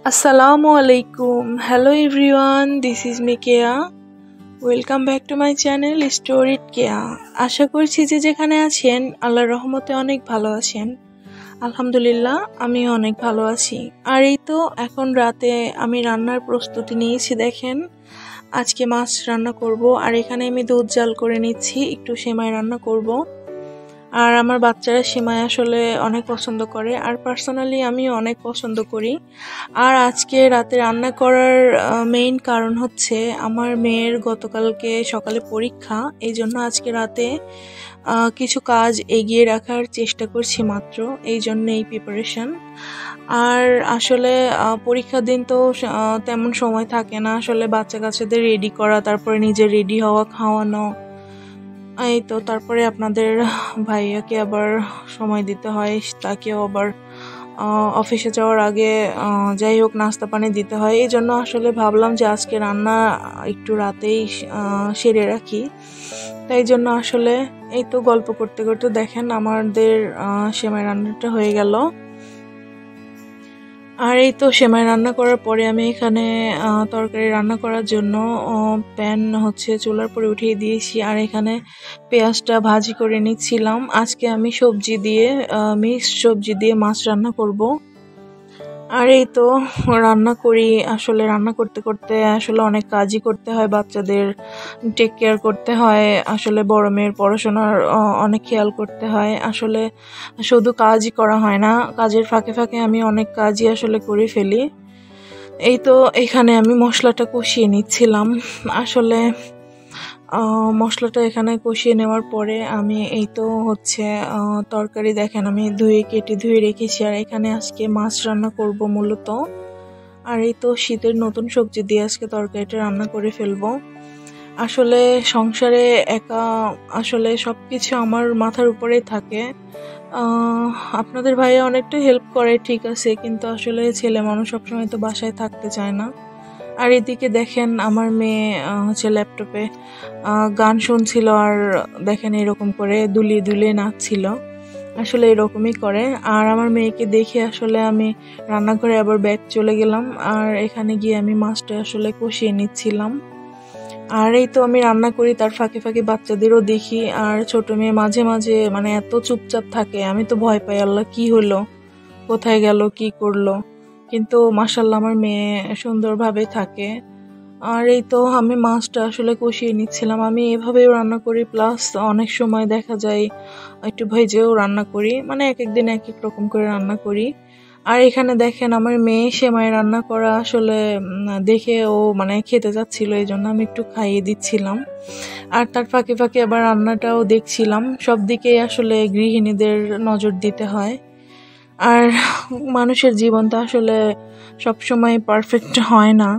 Assalamu alaikum. Hello everyone, this is Mikea. Welcome back to my channel Story Kea. আশা করছি যে যেখানে আছেন আল্লাহর রহমতে অনেক ভালো আছেন। আলহামদুলিল্লাহ আমিও অনেক ভালো আছি। আর এই তো এখন রাতে আমি রান্নার প্রস্তুতি নিয়েছি দেখেন। আজকে মাছ রান্না করব আর এখানে আমি দুধ জাল করে নিচ্ছি, একটু সেমাই রান্না করব। আর আমার বাচ্চারা সেমাই আসলে অনেক পছন্দ করে আর পার্সোনালি আমিও অনেক পছন্দ করি। আর আজকে রাতে রান্না করার মেইন কারণ হচ্ছে আমার মেয়ের গতকালকে সকালে পরীক্ষা, এই জন্য আজকে রাতে কিছু কাজ এগিয়ে রাখার চেষ্টা করছি মাত্র, এই জন্য এই প্রিপারেশন। আর আসলে পরীক্ষার দিন তো তেমন সময় থাকে না আসলে বাচ্চা কাচ্চাদের রেডি করা, তারপরে নিজে রেডি হওয়া, খাওয়ানো, এই তো তারপরে আপনাদের ভাইয়াকে আবার সময় দিতে হয়, তাকেও আবার অফিসে যাওয়ার আগে যাই হোক নাস্তা পানি দিতে হয়। এই জন্য আসলে ভাবলাম যে আজকে রান্না একটু রাতেই সেরে রাখি, তাই জন্য আসলে এই তো গল্প করতে করতে দেখেন আমাদের সেমাই রান্নাটা হয়ে গেল। আর এই তো সেমাই রান্না করার পরে আমি এখানে তরকারি রান্না করার জন্য প্যান হচ্ছে চুলার পরে উঠিয়ে দিয়েছি। আর এখানে পেঁয়াজটা ভাজি করে নিচ্ছিলাম। আজকে আমি সবজি দিয়ে মিক্সড সবজি দিয়ে মাছ রান্না করব। আর এই তো রান্না করি, আসলে রান্না করতে করতে আসলে অনেক কাজই করতে হয়, বাচ্চাদের টেক কেয়ার করতে হয়, আসলে বড় মেয়ের পড়াশোনার অনেক খেয়াল করতে হয়। আসলে শুধু কাজই করা হয় না, কাজের ফাঁকে ফাঁকে আমি অনেক কাজই আসলে করে ফেলি। এই তো এখানে আমি মশলাটা কষিয়ে নিচ্ছিলাম। আসলে মশলাটা এখানে কষিয়ে নেওয়ার পরে আমি এই তো হচ্ছে তরকারি দেখেন আমি কেটে ধুয়ে রেখেছি। আর এখানে আজকে মাছ রান্না করব মূলত। আর এই তো শীতের নতুন সবজি দিয়ে আজকে তরকারিটা রান্না করে ফেলবো। আসলে সংসারে একা আসলে সব কিছু আমার মাথার উপরেই থাকে। আপনাদের ভাইয়া অনেকটা হেল্প করে ঠিক আছে, কিন্তু আসলে ছেলে মানুষ সবসময় তো বাসায় থাকতে চায় না। আর এদিকে দেখেন আমার মেয়ে হচ্ছে ল্যাপটপে গান শুনছিল আর দেখেন এরকম করে দুলিয়ে দুলিয়ে নাচছিল, আসলে এরকমই করে। আর আমার মেয়েকে দেখে আসলে আমি রান্নাঘরে আবার ব্যাক চলে গেলাম। আর এখানে গিয়ে আমি মাছটা আসলে কষিয়ে নিচ্ছিলাম। আর এই তো আমি রান্না করি তার ফাঁকে ফাঁকে বাচ্চাদেরও দেখি। আর ছোট মেয়ে মাঝে মাঝে মানে এত চুপচাপ থাকে, আমি তো ভয় পাই আল্লাহ কি হলো, কোথায় গেল, কি করলো, কিন্তু মাশাআল্লাহ আমার মেয়ে সুন্দরভাবে থাকে। আর এই তো আমি মাছটা আসলে কষিয়ে নিচ্ছিলাম। আমি এভাবেও রান্না করি, প্লাস অনেক সময় দেখা যায় একটু ভেজেও রান্না করি, মানে এক এক দিন এক এক রকম করে রান্না করি। আর এখানে দেখেন আমার মেয়ে সেমাই রান্না করা আসলে দেখে ও মানে খেতে যাচ্ছিল, এই জন্য আমি একটু খাইয়ে দিচ্ছিলাম। আর তার ফাঁকে ফাঁকে আবার রান্নাটাও দেখছিলাম। সব দিকে আসলে গৃহিণীদের নজর দিতে হয়। আর মানুষের জীবনটা আসলে সবসময় পারফেক্ট হয় না।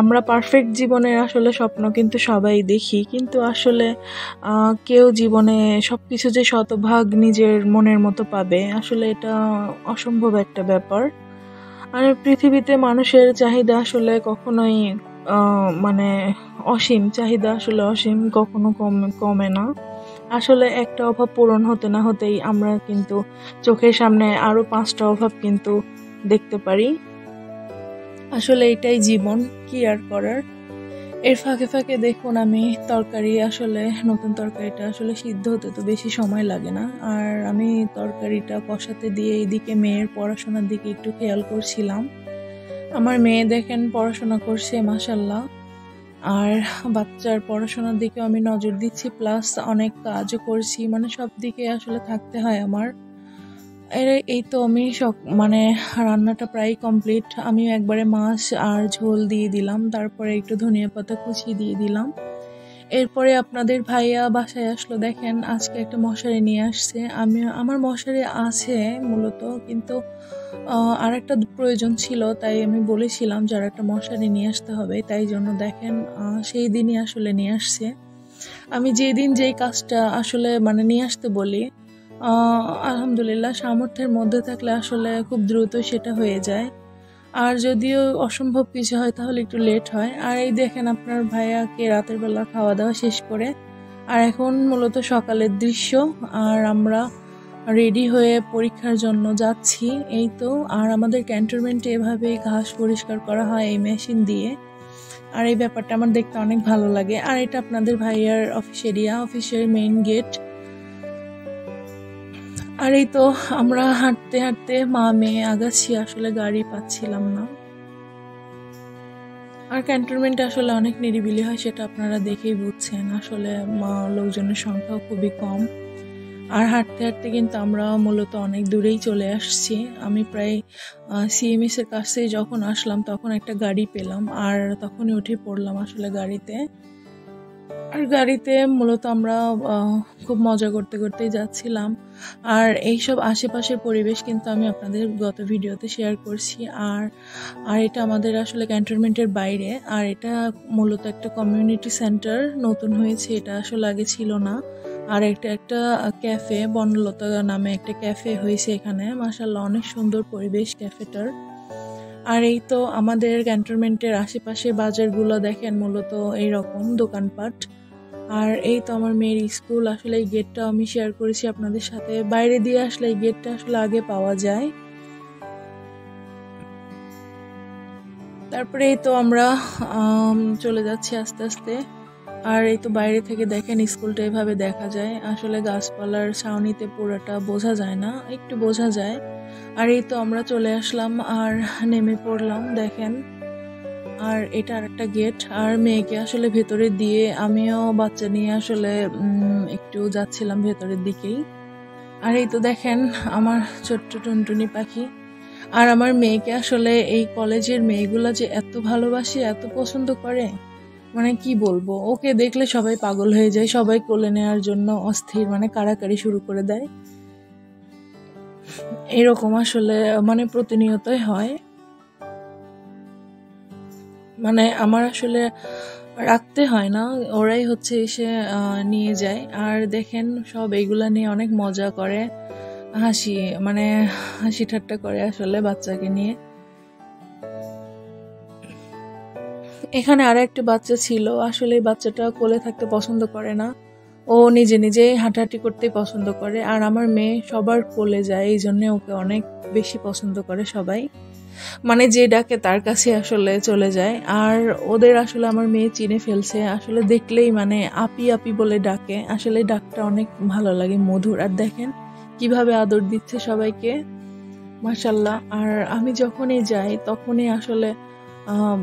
আমরা পারফেক্ট জীবনের আসলে স্বপ্ন কিন্তু সবাই দেখি, কিন্তু আসলে কেউ জীবনে সব কিছু যে শতভাগ নিজের মনের মতো পাবে আসলে এটা অসম্ভব একটা ব্যাপার। আর পৃথিবীতে মানুষের চাহিদা আসলে কখনোই মানে অসীম, চাহিদা আসলে অসীম, কখনো কমে না। আসলে একটা অভাব পূরণ হতে না হতেই আমরা কিন্তু চোখের সামনে আরো 5টা অভাব কিন্তু দেখতে পারি। আসলে এটাই জীবন, কি আর করার। এর ফাঁকে ফাঁকে দেখুন আমি তরকারি আসলে নতুন তরকারিটা আসলে সিদ্ধ হতে তো বেশি সময় লাগে না। আর আমি তরকারিটা কষাতে দিয়ে এইদিকে মেয়ের পড়াশোনার দিকে একটু খেয়াল করছিলাম। আমার মেয়ে দেখেন পড়াশোনা করছে মাশাআল্লাহ। আর বাচ্চার পড়াশোনার দিকেও আমি নজর দিচ্ছি, প্লাস অনেক কাজও করছি, মানে সব দিকে আসলে থাকতে হয় আমার। এই তো আমি মানে রান্নাটা প্রায় কমপ্লিট। আমি একবারে মাছ আর ঝোল দিয়ে দিলাম, তারপরে একটু ধনিয়া পাতা কুচি দিয়ে দিলাম। এরপরে আপনাদের ভাইয়া বাসায় আসলো, দেখেন আজকে একটা মশারি নিয়ে আসছে। আমার মশারি আছে মূলত, কিন্তু আর একটা প্রয়োজন ছিল, তাই আমি বলেছিলাম যে আর একটা মশারি নিয়ে আসতে হবে, তাই জন্য দেখেন সেই দিনই আসলে নিয়ে আসছে। আমি যেদিন যেই কাজটা আসলে মানে নিয়ে আসতে বলি আলহামদুলিল্লাহ সামর্থ্যের মধ্যে থাকলে আসলে খুব দ্রুত সেটা হয়ে যায়। আর যদিও অসম্ভব কিছু হয় তাহলে একটু লেট হয়। আর এই দেখেন আপনার ভাইয়াকে রাতের বেলা খাওয়া দাওয়া শেষ করে, আর এখন মূলত সকালের দৃশ্য। আর আমরা রেডি হয়ে পরীক্ষার জন্য যাচ্ছি এই তো। আর আমাদের ক্যান্টনমেন্টে এভাবে ঘাস পরিষ্কার করা হয় এই মেশিন দিয়ে। আর এই ব্যাপারটা আমার দেখতে অনেক ভালো লাগে। আর এটা আপনাদের ভাইয়ার অফিস এরিয়া, অফিসের মেইন গেট। আর এই তো আমরা হাঁটতে হাঁটতে মা মেয়ে আগাচ্ছি, আসলে গাড়ি পাচ্ছিলাম না। আর ক্যান্টনমেন্টে আসলে অনেক নিরিবিলি হয়, সেটা আপনারা দেখেই বুঝছেন। আসলে লোকজনের সংখ্যাও খুবই কম। আর হাঁটতে হাঁটতে কিন্তু আমরা মূলত অনেক দূরেই চলে আসছি। আমি প্রায় সিএমএস এর কাছে যখন আসলাম তখন একটা গাড়ি পেলাম, আর তখনই উঠে পড়লাম আসলে গাড়িতে। আর গাড়িতে মূলত আমরা খুব মজা করতে করতেই যাচ্ছিলাম। আর এইসব আশেপাশের পরিবেশ কিন্তু আমি আপনাদের গত ভিডিওতে শেয়ার করছি। আর এটা আমাদের আসলে ক্যান্টনমেন্টের বাইরে। আর এটা মূলত একটা কমিউনিটি সেন্টার নতুন হয়েছে, এটা আসলে আগে ছিল না। আর একটা ক্যাফে, বনলতা নামে একটা ক্যাফে হয়েছে এখানে। মাশাআল্লাহ অনেক সুন্দর পরিবেশ ক্যাফেটার। আর এই তো আমাদের ক্যান্টনমেন্টের আশেপাশে বাজারগুলো দেখেন, মূলত এইরকম দোকানপাট। আর এই তো আমার মেয়ের স্কুল, আসলে এই গেটটা আমি শেয়ার করেছি আপনাদের সাথে। বাইরে দিয়ে আসলে এই গেটটা আসলে আগে পাওয়া যায়। তারপরে এই তো আমরা চলে যাচ্ছি আস্তে আস্তে। আর এই তো বাইরে থেকে দেখেন স্কুলটা এভাবে দেখা যায়। আসলে গাছপালার ছাউনিতে পুরোটা বোঝা যায় না, একটু বোঝা যায়। আর এই তো আমরা চলে আসলাম আর নেমে পড়লাম দেখেন। আর এটা আরেকটা গেট। আর মেয়েকে আসলে ভেতরে দিয়ে আমিও বাচ্চা নিয়ে আসলে একটু যাচ্ছিলাম ভেতরের দিকেই। আর এই তো দেখেন আমার ছোট্ট টুনটুনি পাখি। আর আমার মেয়েকে আসলে এই কলেজের মেয়েগুলা যে এত ভালোবাসে, এত পছন্দ করে, মানে কি বলবো। ওকে দেখলে সবাই পাগল হয়ে যায়, সবাই কোলে নেওয়ার জন্য অস্থির, মানে কাড়াকাড়ি শুরু করে দেয়। এরকম আসলে মানে প্রতিনিয়তই হয়। মানে আমার আসলে রাখতে হয় না, ওরাই হচ্ছে এসে নিয়ে যায়। আর দেখেন সব এইগুলা নিয়ে অনেক মজা করে, হাসি মানে হাসি ঠাট্টা করে আসলে বাচ্চাকে নিয়ে। এখানে আর একটা বাচ্চা ছিল, আসলে বাচ্চাটা কোলে থাকতে পছন্দ করে না, ও নিজে নিজে হাঁটাহাঁটি করতেই পছন্দ করে। আর আমার মেয়ে সবার কোলে যায়, এই জন্য ওকে অনেক বেশি পছন্দ করে সবাই, মানে যে ডাকে তার কাছে আসলে চলে যায়। আর ওদের আসলে আমার মেয়ে চিনে ফেলছে, আসলে দেখলেই মানে আপি আপি বলে ডাকে। আসলে ডাকটা অনেক ভালো লাগে, মধুর। আর দেখেন কিভাবে আদর দিচ্ছে সবাইকে, মাশাল্লাহ। আর আমি যখনই যাই তখনই আসলে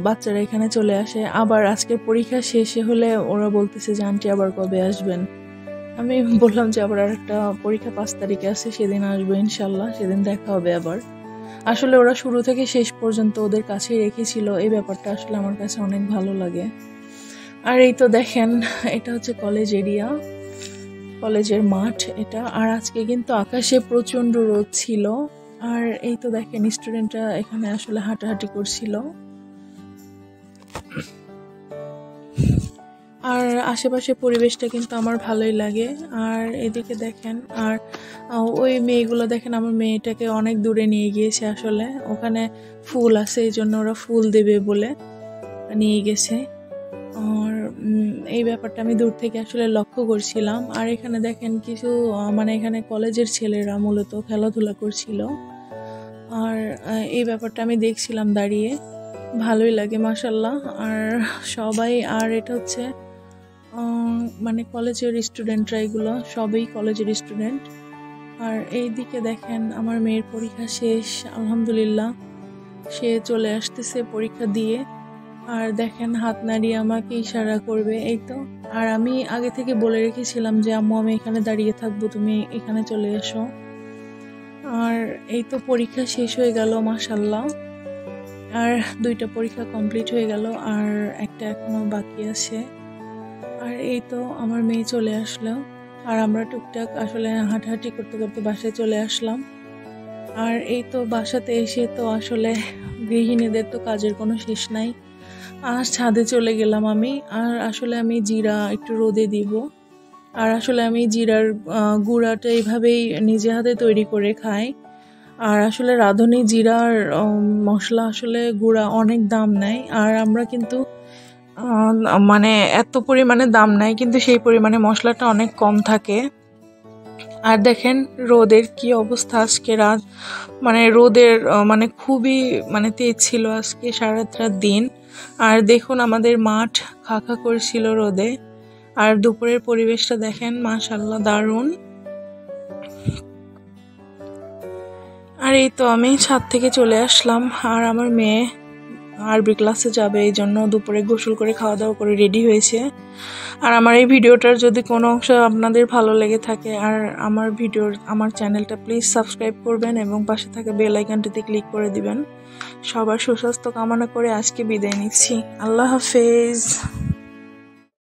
বাচ্চারা এখানে চলে আসে। আবার আজকের পরীক্ষা শেষে হলে ওরা বলতেছে যে আন্টি আবার কবে আসবেন। আমি বললাম যে আবার একটা পরীক্ষা 5 তারিখে আছে, সেদিন আসবো ইনশাল্লাহ, সেদিন দেখা হবে আবার। আসলে ওরা শুরু থেকে শেষ পর্যন্ত ওদের কাছে রেখেছিল, এই ব্যাপারটা আসলে আমার কাছে অনেক ভালো লাগে। আর এই তো দেখেন এটা হচ্ছে কলেজ এরিয়া, কলেজের মাঠ এটা। আর আজকে কিন্তু আকাশে প্রচন্ড রোদ ছিল। আর এই তো দেখেন স্টুডেন্টরা এখানে আসলে হাঁটাহাঁটি করছিল। আর আশেপাশের পরিবেশটা কিন্তু আমার ভালোই লাগে। আর এদিকে দেখেন, আর ওই মেয়েগুলো দেখেন, আমার মেয়েটাকে অনেক দূরে নিয়ে গিয়েছে, আসলে ওখানে ফুল আছে এই জন্য ওরা ফুল দেবে বলে নিয়ে গেছে। আর এই ব্যাপারটা আমি দূর থেকে আসলে লক্ষ্য করছিলাম। আর এখানে দেখেন কিছু মানে এখানে কলেজের ছেলেরা মূলত খেলাধুলা করছিল। আর এই ব্যাপারটা আমি দেখছিলাম দাঁড়িয়ে, ভালোই লাগে মাশাল্লাহ। আর সবাই, আর এটা হচ্ছে মানে কলেজের স্টুডেন্টরা, এগুলো সবই কলেজের স্টুডেন্ট। আর এই দিকে দেখেন আমার মেয়ের পরীক্ষা শেষ আলহামদুলিল্লাহ, সে চলে আসতেছে পরীক্ষা দিয়ে। আর দেখেন হাত নাড়িয়ে আমাকে ইশারা করবে, এই তো। আর আমি আগে থেকে বলে রেখেছিলাম যে আম্মু আমি এখানে দাঁড়িয়ে থাকবো, তুমি এখানে চলে এসো। আর এই তো পরীক্ষা শেষ হয়ে গেল মাশাল্লাহ। আর 2টা পরীক্ষা কমপ্লিট হয়ে গেল, আর একটা এখনো বাকি আছে। আর এই তো আমার মেয়ে চলে আসলো। আর আমরা টুকটাক আসলে হাঁটাহাঁটি করতে করতে বাসায় চলে আসলাম। আর এই তো বাসাতে এসে তো আসলে গৃহিণীদের তো কাজের কোনো শেষ নাই। আর ছাদে চলে গেলাম আমি। আর আসলে আমি জিরা একটু রোদে দিব। আর আসলে আমি জিরার গুঁড়াটা এইভাবেই নিজে হাতে তৈরি করে খাই। আর আসলে রাঁধুনি জিরার মশলা আসলে গুঁড়া অনেক দাম নেয়। আর আমরা কিন্তু মানে এত পরিমাণে দাম নেয়, কিন্তু সেই পরিমাণে মশলাটা অনেক কম থাকে। আর দেখেন রোদের কি অবস্থা আজকে রাত, মানে রোদের মানে খুবই মানে তেজ ছিল আজকে সারাটা দিন। আর দেখুন আমাদের মাঠ খাখা করেছিল রোদে। আর দুপুরের পরিবেশটা দেখেন, মাশাআল্লাহ দারুণ। আর এই তো আমি ছাদ থেকে চলে আসলাম, আর আমার মেয়ে আরবি ক্লাসে যাবে, এই জন্য দুপুরে গোসল করে খাওয়া দাওয়া করে রেডি হয়েছে। আর আমার এই ভিডিওটার যদি কোনো অংশ আপনাদের ভালো লেগে থাকে, আর আমার চ্যানেলটা প্লিজ সাবস্ক্রাইব করবেন এবং পাশে থাকা বেল আইকনটিতে ক্লিক করে দিবেন। সবার সুস্বাস্থ্য কামনা করে আজকে বিদায় নিচ্ছি। আল্লাহ হাফেজ।